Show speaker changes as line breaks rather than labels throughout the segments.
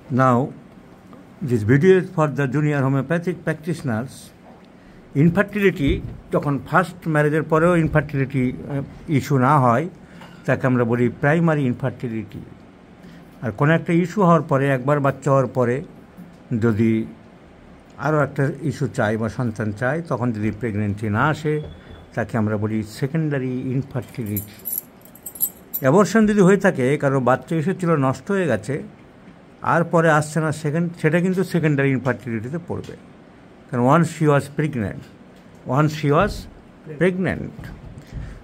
Now, this video is for the junior homeopathic practitioners. Infertility যখন first ম্যারেজের পরেও infertility issue না হয় তাকে আমরা বলি প্রাইমারি ইনফার্টিলিটি। আর কোনো একটা ইস্যু হওয়ার পরে, একবার বাচ্চা হওয়ার পরে যদি আরও একটা ইস্যু চাই বা সন্তান চাই, তখন যদি প্রেগনেন্সি না আসে তাকে আমরা বলি সেকেন্ডারি ইনফার্টিলিটি। অ্যাবর্শন যদি হয়ে থাকে, কারো বাচ্চা এসেছিল নষ্ট হয়ে গেছে আর পরে আসছে না, সেটা কিন্তু সেকেন্ডারি ইনফার্টিলিটিতে পড়বে। কারণ once she was pregnant.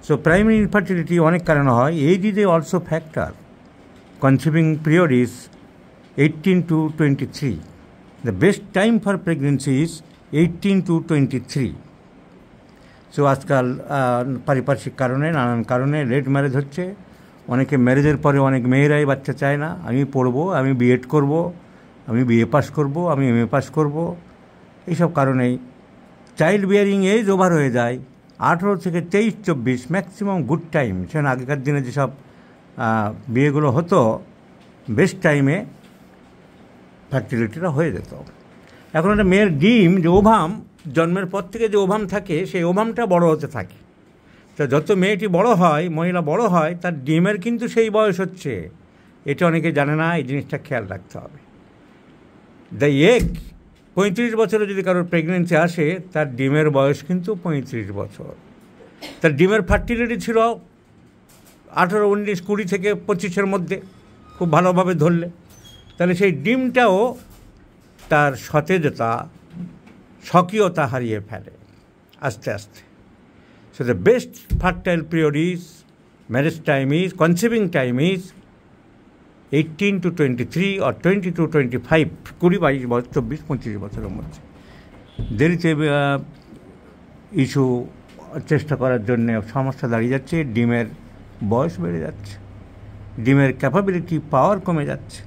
So primary infertility অনেক কারণে হয়। Age is also factor. Conceiving period is 18 to 23. The best time for pregnancy is 18 to 23. So আজকাল পারিপার্শ্বিক কারণে, নানান কারণে লেট ম্যারেজ হচ্ছে। অনেকে ম্যারেজের পরে অনেক মেয়েরাই বাচ্চা চায় না। আমি পড়বো, আমি বিএড করব, আমি বিএ পাস করব, আমি এমএ পাস করব, এইসব কারণেই চাইল্ড বিয়ারিং এজ ওভার হয়ে যায়। 18 থেকে 23-24 ম্যাক্সিমাম গুড টাইম। সেখানে আগেকার দিনে যেসব বিয়েগুলো হতো, বেস্ট টাইমে ফার্টিলিটিটা হয়ে যেত। এখন একটা মেয়ের ডিম, যে ওভাম, জন্মের পর থেকে যে ওভাম থাকে, সেই ওভামটা বড় হতে থাকে। তো যত মেয়েটি বড় হয়, মহিলা বড় হয়, তার ডিমের কিন্তু সেই বয়স হচ্ছে। এটা অনেকে জানে না, এই জিনিসটা খেয়াল রাখতে হবে। দ্য এগ 35 বছরে যদি কারোর প্রেগনেন্সি আসে, তার ডিমের বয়স কিন্তু 35 বছর। তার ডিমের ফার্টিলিটি ছিল 18, 19, 20 থেকে 25-এর মধ্যে, খুব ভালোভাবে ধরলে। তাহলে সেই ডিমটাও তার সতেজতা, স্বকীয়তা হারিয়ে ফেলে আস্তে আস্তে। So the best fertile period is, marriage time is, conceiving time is 18 to 23 or 20 to 25, 20-22 বছর, 24-25 বছরের মধ্যে। দেরিতে ইস্যু চেষ্টা করার জন্য সমস্যা দাঁড়িয়ে যাচ্ছে। ডিমের বয়স বেড়ে যাচ্ছে, ডিমের ক্যাপাবিলিটি, পাওয়ার কমে যাচ্ছে।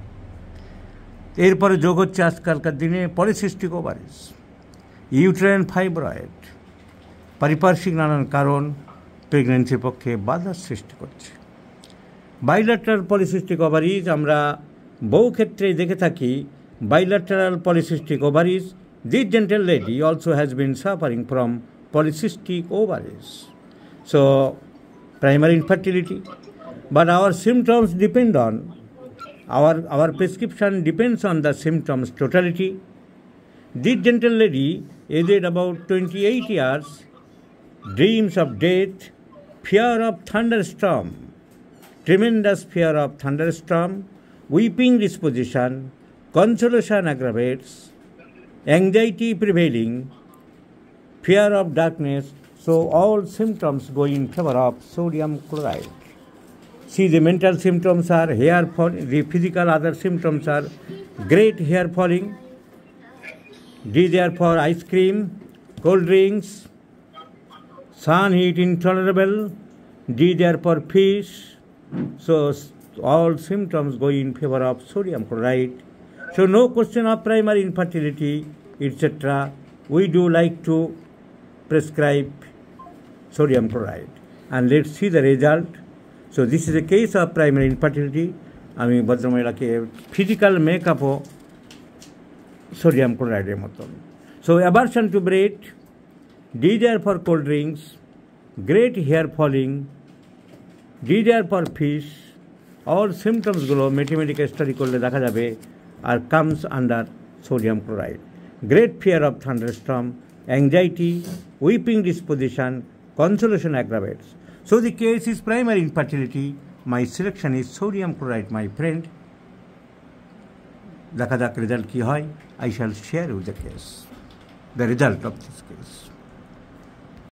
এরপরে যোগ হচ্ছে আজকালকার দিনে পলিসিস্টিক ওভারিস, ইউটেরাইন ফাইব্রয়েড। পারিপার্শ্বিক নানান কারণ প্রেগনেন্সির পক্ষে বাধার সৃষ্টি করছে। বাইল্যাটারাল পলিসিস্টিক ওভারিজ আমরা বহু ক্ষেত্রেই দেখে থাকি। Bilateral polycystic ovaries, this gentle lady also has been suffering from polycystic ovaries. So primary infertility, but hour symptoms depend on, our prescription depends on the symptoms totality. This gentle lady, aged about 28 years, dreams of death, fear of thunderstorm, tremendous fear of thunderstorm, weeping disposition, consolation aggravates, anxiety prevailing, fear of darkness. So all symptoms go in favor of sodium chloride. See, the mental symptoms are hair fall, the physical other symptoms are great hair falling, D therefore ice cream, cold drinks, sun heat intolerable, D therefore fish. So all symptoms go in favor of sodium chloride. So no question of primary infertility, etc. We do like to prescribe sodium chloride, and let's see the result. So this is a case of primary infertility. আমি ভদ্রমহিলাকে physical মেকআপও sodium ক্লোরাইডের মতন। So aversion to bread, desire for cold drinks, great hair falling, desire for fish, all সিমটমসগুলো mathematical study করলে দেখা যাবে আর comes under sodium chloride. Great fear of thunderstorm, anxiety, weeping disposition, consolation aggravates. So the case is primary infertility. My selection is sodium chloride, my friend. দেখা যাক result কী হয়। I shall share with the case, the result of this case.